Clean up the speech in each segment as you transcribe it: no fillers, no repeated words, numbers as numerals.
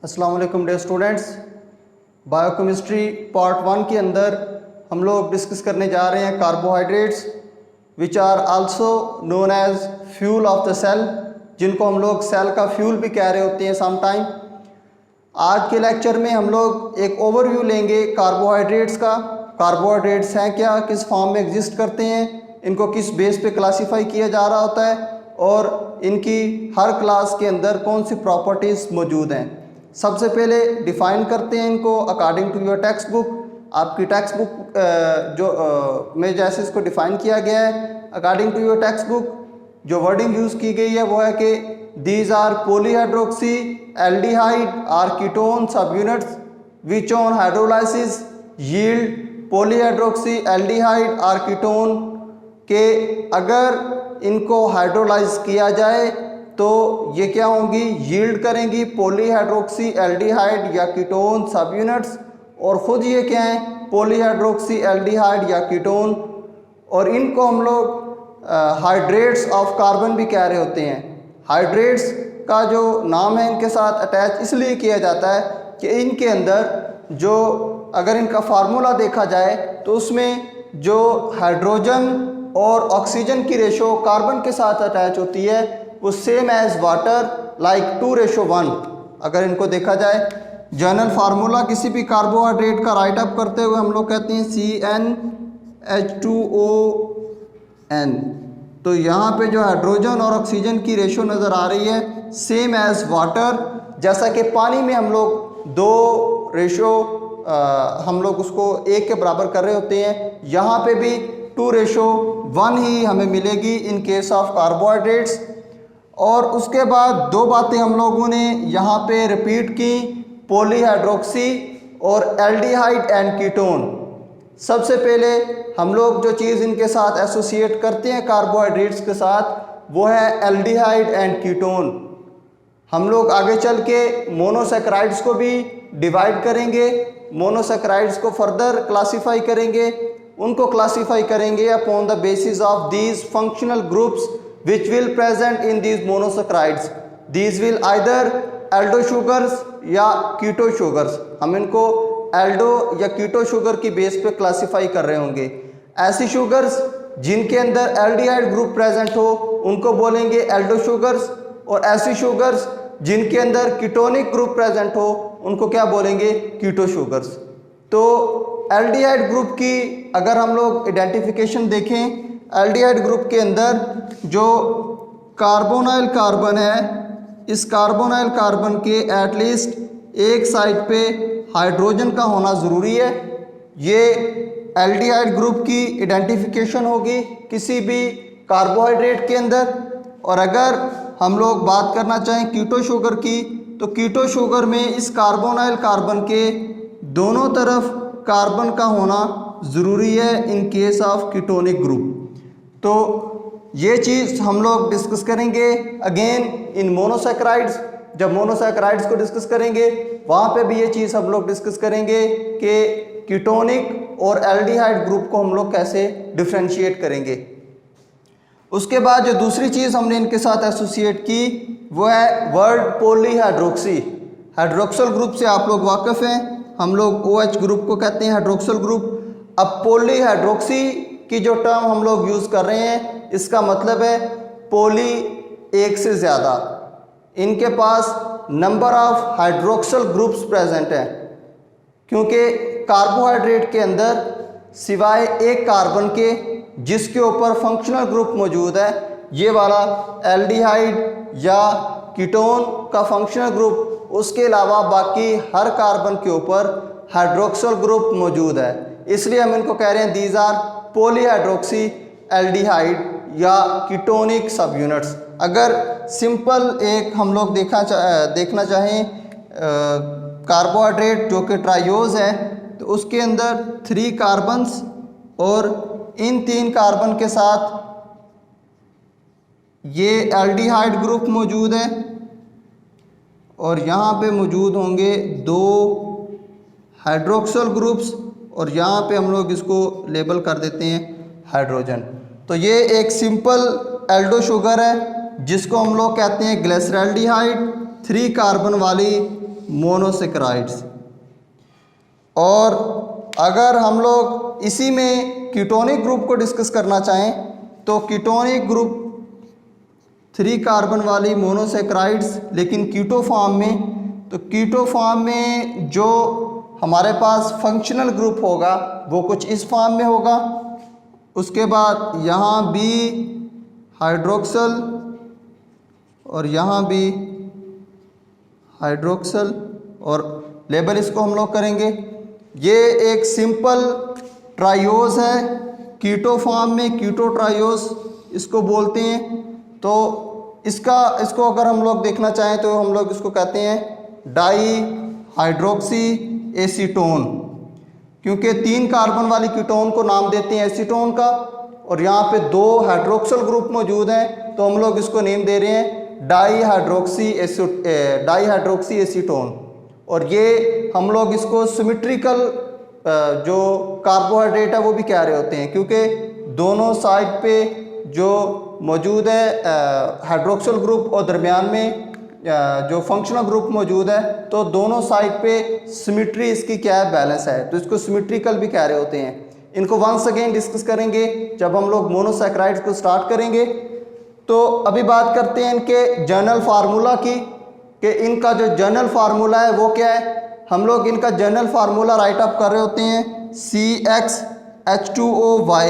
अस्सलाम वालेकुम dear students. Biochemistry part 1 के अंदर हम लोग डिस्कस करने जा रहे हैं carbohydrates which are also known as fuel of the cell, जिनको हम लोग सेल का फ्यूल भी कह रहे होते हैं सम टाइम। आज के लेक्चर में हम लोग एक ओवरव्यू लेंगे कार्बोहाइड्रेट्स का। कार्बोहाइड्रेट्स हैं क्या, किस फॉर्म में एग्जिस्ट करते हैं, इनको किस बेस पे क्लासीफाई किया जा रहा होता है और इनकी हर क्लास के अंदर कौन सी प्रॉपर्टीज़ मौजूद हैं। सबसे पहले डिफ़ाइन करते हैं इनको according to your textbook. आपकी टेक्स्ट बुक में जैसे इसको डिफ़ाइन किया गया है according to your textbook, जो वर्डिंग यूज़ की गई है वो है कि these are polyhydroxy aldehyde or ketone subunits which on hydrolysis yield polyhydroxy aldehyde or ketone के अगर इनको हाइड्रोलाइज किया जाए तो ये क्या होंगी, यील्ड करेंगी पॉलीहाइड्रोक्सी एल्डिहाइड या कीटोन सब यूनिट्स। और ख़ुद ये क्या है, पॉलीहाइड्रोक्सी एल्डिहाइड या कीटोन। और इनको हम लोग हाइड्रेट्स ऑफ कार्बन भी कह रहे होते हैं। हाइड्रेट्स का जो नाम है इनके साथ अटैच इसलिए किया जाता है कि इनके अंदर जो अगर इनका फार्मूला देखा जाए तो उसमें जो हाइड्रोजन और ऑक्सीजन की रेशो कार्बन के साथ अटैच होती है वो सेम एज वाटर लाइक 2:1। अगर इनको देखा जाए जनरल फार्मूला किसी भी कार्बोहाइड्रेट का राइट अप करते हुए हम लोग कहते हैं CnH2ON। तो यहाँ पे जो हाइड्रोजन और ऑक्सीजन की रेशो नज़र आ रही है सेम एज वाटर। जैसा कि पानी में हम लोग दो रेशो हम लोग उसको एक के बराबर कर रहे होते हैं, यहाँ पे भी 2:1 ही हमें मिलेगी इन केस ऑफ कार्बोहाइड्रेट्स। और उसके बाद दो बातें हम लोगों ने यहाँ पे रिपीट की, पॉलीहाइड्रोक्सी और एल्डिहाइड एंड कीटोन। सबसे पहले हम लोग जो चीज़ इनके साथ एसोसिएट करते हैं कार्बोहाइड्रेट्स के साथ वो है एल्डिहाइड एंड कीटोन। हम लोग आगे चल के मोनोसैकराइड्स को भी डिवाइड करेंगे, मोनोसैकराइड्स को फर्दर क्लासीफाई करेंगे, उनको क्लासीफाई करेंगे upon the basis of these functional groups which will present in these monosaccharides. These will either aldo sugars या कीटो शुगर्स। हम इनको एल्डो या कीटो शुगर की बेस पे क्लासीफाई कर रहे होंगे। ऐसी शुगर्स जिनके अंदर एल्डिहाइड ग्रुप प्रेजेंट हो उनको बोलेंगे एल्डो शुगर्स, और ऐसी शुगर्स जिनके अंदर कीटोनिक ग्रुप प्रेजेंट हो उनको क्या बोलेंगे, कीटो शुगर्स। तो एल्डिहाइड ग्रुप की अगर हम लोग आइडेंटिफिकेशन देखें, एल्डिहाइड ग्रुप के अंदर जो कार्बोनाइल कार्बन है, इस कार्बोनाइल कार्बन के एटलीस्ट एक साइड पे हाइड्रोजन का होना ज़रूरी है। ये एल्डिहाइड ग्रुप की आइडेंटिफिकेशन होगी किसी भी कार्बोहाइड्रेट के अंदर। और अगर हम लोग बात करना चाहें कीटो शुगर की, तो कीटो शुगर में इस कार्बोनाइल कार्बन के दोनों तरफ कार्बन का होना ज़रूरी है in case of ketonic group. तो ये चीज़ हम लोग डिस्कस करेंगे अगेन इन मोनोसैकराइड्स। जब मोनोसैकराइड्स को डिस्कस करेंगे वहाँ पे भी ये चीज़ हम लोग डिस्कस करेंगे कि कीटोनिक और एल्डिहाइड ग्रुप को हम लोग कैसे डिफ्रेंशिएट करेंगे। उसके बाद जो दूसरी चीज़ हमने इनके साथ एसोसिएट की वो है वर्ड पॉलीहाइड्रोक्सी। हाइड्रोक्सल ग्रुप से आप लोग वाकिफ़ हैं, हम लोग OH ग्रुप को कहते हैं हाइड्रोक्सल ग्रुप। अब पॉलीहाइड्रोक्सी की जो टर्म हम लोग यूज़ कर रहे हैं इसका मतलब है पॉली एक से ज़्यादा, इनके पास number of hydroxyl groups present हैं। क्योंकि कार्बोहाइड्रेट के अंदर सिवाय एक कार्बन के जिसके ऊपर फंक्शनल ग्रुप मौजूद है, ये वाला एल्डिहाइड या कीटोन का फंक्शनल ग्रुप, उसके अलावा बाकी हर कार्बन के ऊपर हाइड्रोक्सल ग्रुप मौजूद है। इसलिए हम इनको कह रहे हैं दीज आर पॉलीहाइड्रोक्सी एल्डिहाइड या कीटोनिक सब यूनिट्स। अगर सिंपल एक हम लोग देखना चाहें कार्बोहाइड्रेट जो कि ट्रायोज है, तो उसके अंदर 3 कार्बन्स और इन 3 कार्बन के साथ ये एल्डिहाइड ग्रुप मौजूद है और यहाँ पे मौजूद होंगे 2 हाइड्रोक्सल ग्रुप्स और यहाँ पे हम लोग इसको लेबल कर देते हैं हाइड्रोजन। तो ये एक सिंपल एल्डो शुगर है जिसको हम लोग कहते हैं ग्लिसरैल्डिहाइड। 3 कार्बन वाली मोनोसेक्राइड्स। और अगर हम लोग इसी में कीटोनिक ग्रुप को डिस्कस करना चाहें तो कीटोनिक ग्रुप 3 कार्बन वाली मोनोसेक्राइड्स, लेकिन कीटो फॉर्म में। तो कीटो फॉर्म में जो हमारे पास फंक्शनल ग्रुप होगा वो कुछ इस फॉर्म में होगा। उसके बाद यहाँ भी हाइड्रोक्सल और यहाँ भी हाइड्रोक्सल, और लेबल इसको हम लोग करेंगे। ये एक सिंपल ट्रायोज है, कीटो फॉर्म में कीटो ट्रायोज इसको बोलते हैं। तो इसको अगर हम लोग देखना चाहें तो हम लोग इसको कहते हैं डाई हाइड्रोक्सी एसीटोन, क्योंकि 3 कार्बन वाली कीटोन को नाम देते हैं एसीटोन का, और यहाँ पे 2 हाइड्रोक्सल ग्रुप मौजूद हैं तो हम लोग इसको नेम दे रहे हैं डाई हाइड्रोक्सी एसीटोन। और ये हम लोग इसको सिमेट्रिकल जो कार्बोहाइड्रेट है वो भी कह रहे होते हैं, क्योंकि दोनों साइड पे जो मौजूद है हाइड्रोक्सल ग्रुप और दरमियान में जो फंक्शनल ग्रुप मौजूद है, तो दोनों साइड पे सिमेट्री इसकी क्या है, बैलेंस है, तो इसको सिमेट्रिकल भी कह रहे होते हैं। इनको वंस अगेन डिस्कस करेंगे जब हम लोग मोनोसैकराइड्स को स्टार्ट करेंगे। तो अभी बात करते हैं इनके जनरल फार्मूला की, कि इनका जो जनरल फार्मूला है वो क्या है। हम लोग इनका जनरल फार्मूला राइट अप कर रहे होते हैं CxH2OY,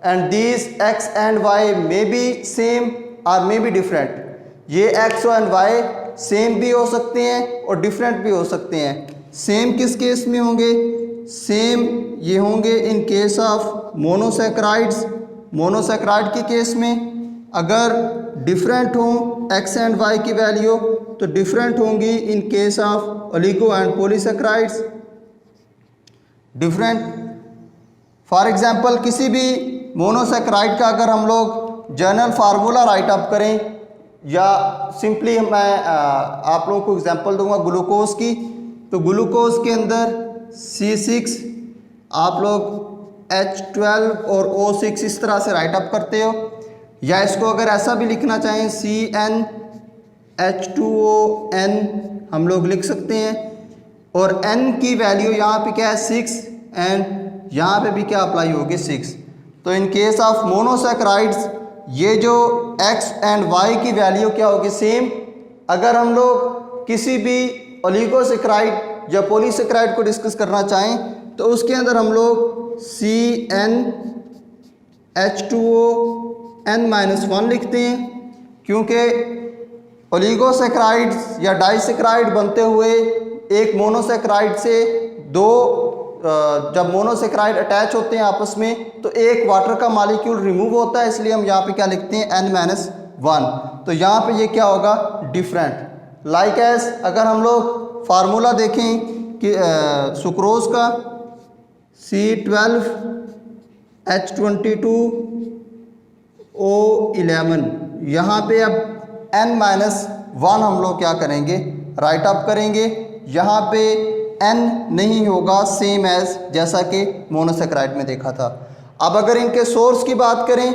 and these X and Y may be same और मे बी डिफरेंट। ये X और Y सेम भी हो सकते हैं और डिफरेंट भी हो सकते हैं। सेम किस केस में होंगे, सेम ये होंगे in case of monosaccharides, monosaccharide के केस में। अगर डिफरेंट हो X एंड Y की वैल्यू तो डिफरेंट होंगी in case of oligo and polysaccharides, different. For example किसी भी मोनोसैकराइड का अगर हम लोग जनरल फार्मूला राइट अप करें, या सिंपली मैं आप लोगों को एग्जांपल दूंगा ग्लूकोज की, तो ग्लूकोज के अंदर C6 आप लोग H12 और O6 इस तरह से राइट अप करते हो, या इसको अगर ऐसा भी लिखना चाहें CnH2ON हम लोग लिख सकते हैं। और N की वैल्यू यहाँ पे क्या है 6, एंड यहाँ पे भी क्या अप्लाई होगी 6। तो इन केस ऑफ मोनोसैकराइड्स ये जो X एंड Y की वैल्यू क्या होगी, सेम। अगर हम लोग किसी भी ओलिगोसैकराइड या पॉलीसैकराइड को डिस्कस करना चाहें तो उसके अंदर हम लोग CnH2ON-1 लिखते हैं, क्योंकि ओलिगोसैकराइड्स या डाइसैकराइड बनते हुए एक मोनोसैकराइड से दो जब मोनोसैकराइड अटैच होते हैं आपस में तो एक वाटर का मॉलिक्यूल रिमूव होता है, इसलिए हम यहाँ पे क्या लिखते हैं N-1। तो यहाँ पे ये क्या होगा, डिफरेंट। लाइक एज अगर हम लोग फार्मूला देखें कि सुक्रोज का C12H22O11, यहाँ पे अब N-1 हम लोग क्या करेंगे, राइट अप करेंगे। यहाँ पे N नहीं होगा, सेम एज जैसा कि मोनोसैकराइड में देखा था। अब अगर इनके सोर्स की बात करें,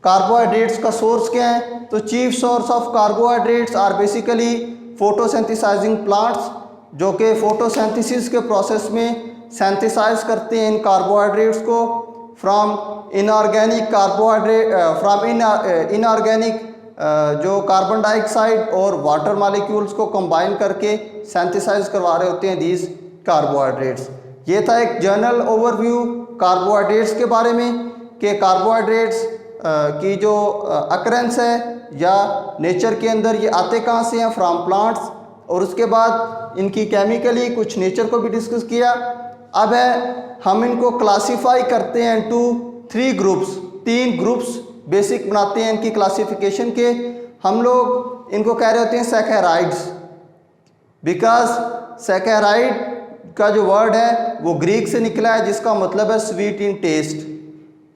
कार्बोहाइड्रेट्स का सोर्स क्या है, तो chief source of carbohydrates are basically photosynthesising plants, जो कि फोटोसिंथेसिस के प्रोसेस में सिंथेसाइज करते हैं इन कार्बोहाइड्रेट्स को from inorganic carbohydrate, from inorganic जो कार्बन डाइऑक्साइड और वाटर मॉलिक्यूल्स को कंबाइन करके सिंथेसाइज करवा रहे होते हैं दीज कार्बोहाइड्रेट्स। ये था एक जनरल ओवरव्यू कार्बोहाइड्रेट्स के बारे में, कि कार्बोहाइड्रेट्स की जो अकरेंस है या नेचर के अंदर ये आते कहाँ से हैं, फ्रॉम प्लांट्स, और उसके बाद इनकी केमिकली कुछ नेचर को भी डिस्कस किया। अब है हम इनको क्लासीफाई करते हैं इनटू 3 ग्रुप्स, 3 ग्रुप्स बेसिक बनाते हैं इनकी क्लासिफिकेशन के। हम लोग इनको कह रहे होते हैं सैकेराइड्स, बिकॉज सैकेराइड का जो वर्ड है वो ग्रीक से निकला है, जिसका मतलब है स्वीट इन टेस्ट।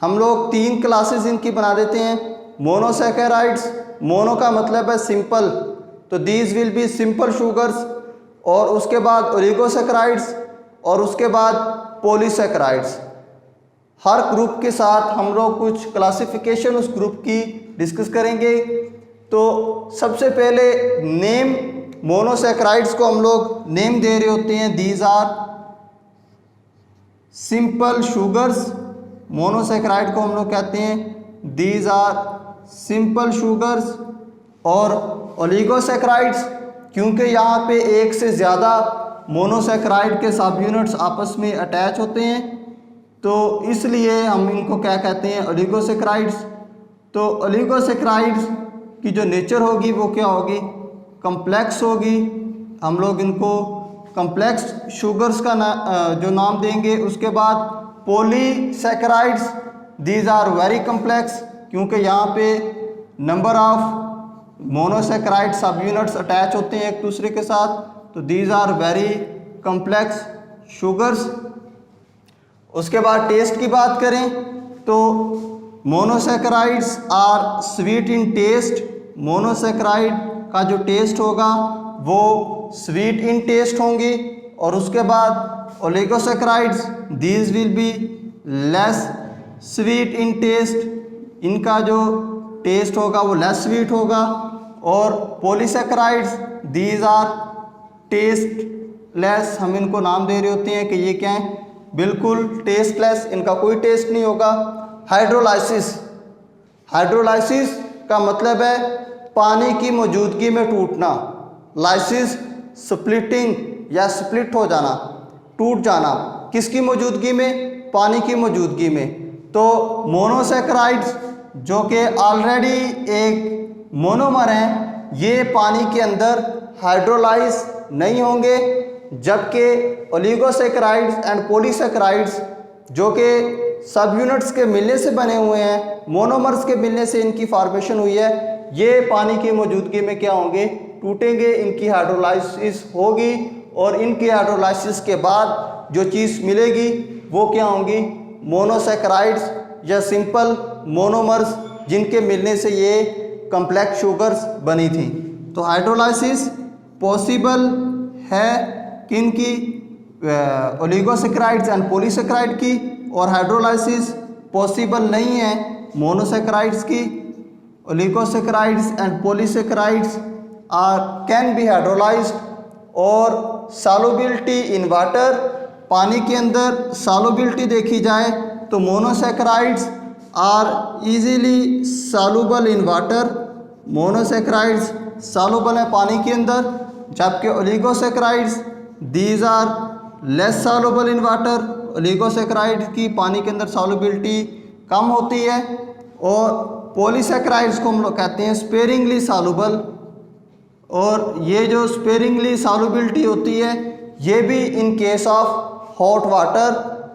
हम लोग 3 क्लासेस इनकी बना देते हैं। मोनोसैकेराइड्स, मोनो का मतलब है सिंपल, तो these will B simple sugars, और उसके बाद ओलिगोसैकेराइड्स, और उसके बाद पॉलीसैकेराइड्स। हर ग्रुप के साथ हम लोग कुछ क्लासिफिकेशन उस ग्रुप की डिस्कस करेंगे। तो सबसे पहले नेम मोनोसेक्राइड्स को हम लोग नेम दे रहे होते हैं, these are simple sugars. Monosaccharide को हम लोग कहते हैं दीज आर सिंपल शुगर्स। और ओलिगोसेक्राइड्स, क्योंकि यहाँ पे एक से ज़्यादा मोनोसेक्राइड के सब यूनिट्स आपस में अटैच होते हैं, तो इसलिए हम इनको क्या कहते हैं, ओलिगोसेक्राइड्स। तो ओलिगोसेक्राइड्स की जो नेचर होगी वो क्या होगी, कम्प्लेक्स होगी। हम लोग इनको कम्प्लेक्स शुगर्स का जो नाम देंगे। उसके बाद polysaccharides, these are very complex, क्योंकि यहाँ पे number of monosaccharide subunits attach होते हैं एक दूसरे के साथ, तो these are very complex sugars. उसके बाद टेस्ट की बात करें तो monosaccharides are sweet in taste. Monosaccharide का जो टेस्ट होगा वो स्वीट इन टेस्ट होंगे। और उसके बाद oligosaccharides, these will be less sweet in taste, इनका जो टेस्ट होगा वो लेस स्वीट होगा। और पॉलीसेक्राइड्स, दीज आर टेस्टलेस, हम इनको नाम दे रहे होते हैं कि ये क्या है, बिल्कुल टेस्टलेस, इनका कोई टेस्ट नहीं होगा। हाइड्रोलाइसिस, हाइड्रोलाइसिस का मतलब है पानी की मौजूदगी में टूटना। लाइसिस स्प्लिटिंग या स्प्लिट हो जाना, टूट जाना, किसकी मौजूदगी में, पानी की मौजूदगी में। तो मोनोसेक्राइड्स जो कि ऑलरेडी एक मोनोमर हैं, ये पानी के अंदर हाइड्रोलाइज नहीं होंगे, जबकि ओलिगोसेक्राइड्स एंड पॉलीसेक्राइड्स जो कि सब यूनिट्स के मिलने से बने हुए हैं, मोनोमर्स के मिलने से इनकी फॉर्मेशन हुई है, ये पानी की मौजूदगी में क्या होंगे, टूटेंगे, इनकी हाइड्रोलाइसिस होगी। और इनकी हाइड्रोलाइसिस के बाद जो चीज़ मिलेगी वो क्या होंगी, मोनोसेक्राइड्स या सिंपल मोनोमर्स, जिनके मिलने से ये कम्प्लेक्स शुगर्स बनी थी। तो हाइड्रोलाइसिस पॉसिबल है किनकी, ओलिगोसेक्राइड्स एंड पॉलीसेक्राइड की, और हाइड्रोलाइसिस पॉसिबल नहीं है मोनोसेक्राइड्स की। Oligosaccharides and polysaccharides are can be hydrolysed. और सॉल्युबिलिटी इन वाटर, पानी के अंदर सॉल्युबिलिटी देखी जाए तो monosaccharides are easily soluble in water, monosaccharides soluble है पानी के अंदर, जबकि oligosaccharides these are less soluble in water. Oligosaccharides की पानी के अंदर सॉल्युबिलिटी कम होती है। और पॉलीसेक्राइड्स को हम लोग कहते हैं स्पेरिंगली सॉल्युबल, और ये जो स्पेरिंगली सॉल्युबिलिटी होती है ये भी in case of hot water,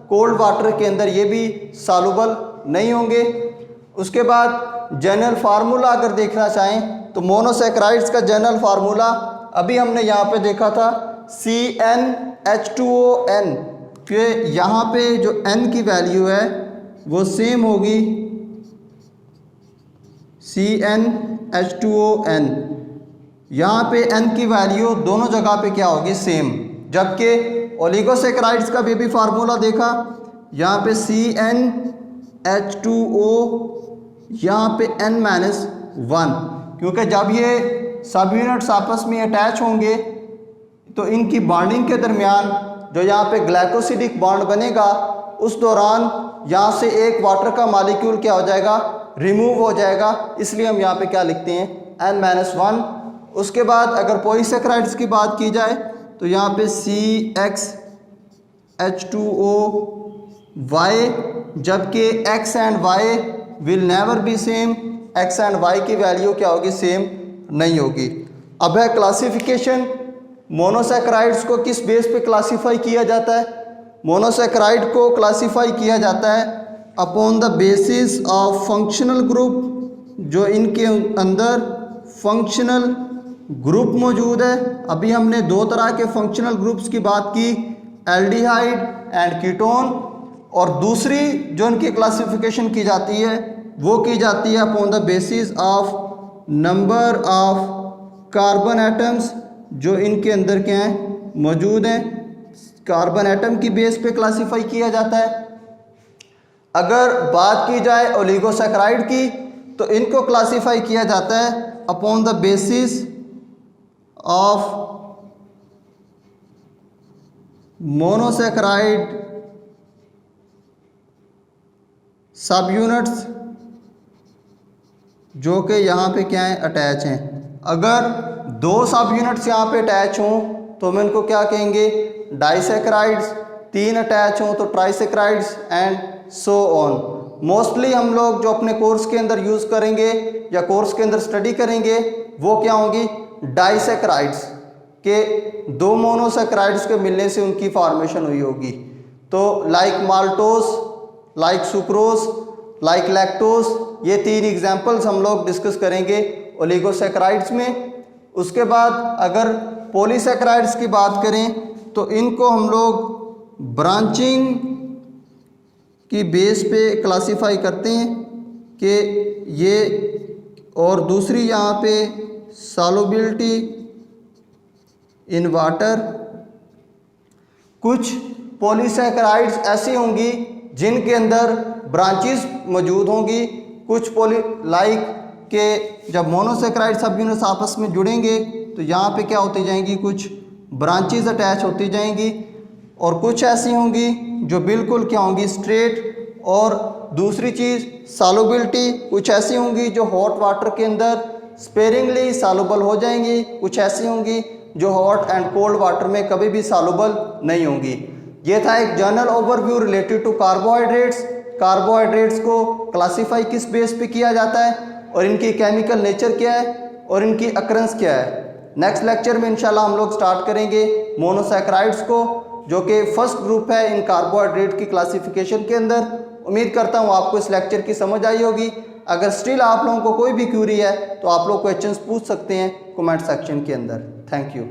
cold water के अंदर ये भी सॉल्युबल नहीं होंगे। उसके बाद जनरल फार्मूला अगर देखना चाहें तो मोनोसेक्राइड्स का जनरल फार्मूला अभी हमने यहाँ पे देखा था, CnH2ON, फिर यहाँ पे जो N की वैल्यू है वो सेम होगी CnH2ON। यहाँ पे N की वैल्यू दोनों जगह पे क्या होगी, सेम। जबकि ओलिगोसेक्राइड्स का भी फार्मूला देखा, यहाँ पे CnH2O, यहाँ पे N-1, क्योंकि जब ये सब यूनिट्स आपस में अटैच होंगे तो इनकी बॉन्डिंग के दरमियान जो यहाँ पे ग्लाइकोसिडिक बॉन्ड बनेगा, उस दौरान यहाँ से एक वाटर का मॉलिक्यूल क्या हो जाएगा, रिमूव हो जाएगा, इसलिए हम यहाँ पे क्या लिखते हैं, N-1। उसके बाद अगर पॉलीसेक्राइड्स की बात की जाए तो यहाँ पे CxH2OY, जबकि X and Y will never be same, X and Y की वैल्यू क्या होगी, सेम नहीं होगी। अब है क्लासिफिकेशन, मोनोसेक्राइड्स को किस बेस पे क्लासीफाई किया जाता है। मोनोसेक्राइड को क्लासीफाई किया जाता है upon the basis of functional group, जो इनके अंदर फंक्शनल ग्रुप मौजूद है। अभी हमने दो तरह के फंक्शनल ग्रुप्स की बात की, एल्डिहाइड एंड कीटोन, और दूसरी जो इनकी क्लासिफिकेशन की जाती है वो की जाती है upon the basis of number of carbon atoms, जो इनके अंदर क्या हैं, मौजूद हैं। कार्बन एटम की बेस पे क्लासीफाई किया जाता है। अगर बात की जाए ओलिगोसेक्राइड की तो इनको क्लासीफाई किया जाता है upon the basis of monosaccharide सब यूनिट्स जो कि यहाँ पे क्या है, अटैच हैं। अगर दो सब यूनिट्स यहाँ पे अटैच हों तो हम इनको क्या कहेंगे, डाइसेक्राइड्स। तीन अटैच हों तो ट्राइसेक्राइड्स एंड सो ऑन। मोस्टली हम लोग जो अपने कोर्स के अंदर यूज़ करेंगे या कोर्स के अंदर स्टडी करेंगे वो क्या होंगी, डाइसेक्राइड्स के दो मोनोसेक्राइड्स के मिलने से उनकी फॉर्मेशन हुई होगी। तो like maltose, like sucrose, like lactose, ये तीन एग्जाम्पल्स हम लोग डिस्कस करेंगे ओलिगोसेक्राइड्स में। उसके बाद अगर पॉलीसेक्राइड्स की बात करें तो इनको हम लोग ब्रांचिंग की बेस पे क्लासिफाई करते हैं कि ये, और दूसरी यहाँ पे सॉल्युबिलिटी इन वाटर। कुछ पॉलीसेक्राइड्स ऐसी होंगी जिनके अंदर ब्रांचेस मौजूद होंगी। कुछ लाइक के जब मोनोसेक्राइड सब यूनिट्स आपस में जुड़ेंगे तो यहाँ पे क्या होती जाएंगी, कुछ ब्रांचेस अटैच होती जाएंगी। और कुछ ऐसी होंगी जो बिल्कुल क्या होंगी, स्ट्रेट। और दूसरी चीज़ सॉल्युबिलिटी, कुछ ऐसी होंगी जो हॉट वाटर के अंदर स्पेरिंगली सॉल्युबल हो जाएंगी, कुछ ऐसी होंगी जो हॉट एंड कोल्ड वाटर में कभी भी सॉल्युबल नहीं होंगी। ये था एक general overview related to carbohydrates. Carbohydrates को क्लासिफाई किस बेस पे किया जाता है और इनकी केमिकल नेचर क्या है और इनकी अकरेंस क्या है। नेक्स्ट लेक्चर में इंशाल्लाह हम लोग स्टार्ट करेंगे मोनोसैकेराइड्स को, जो कि फर्स्ट ग्रुप है इन कार्बोहाइड्रेट की क्लासिफिकेशन के अंदर। उम्मीद करता हूँ आपको इस लेक्चर की समझ आई होगी। अगर स्टिल आप लोगों को कोई भी क्यूरी है तो आप लोग क्वेश्चंस पूछ सकते हैं कमेंट सेक्शन के अंदर। Thank you.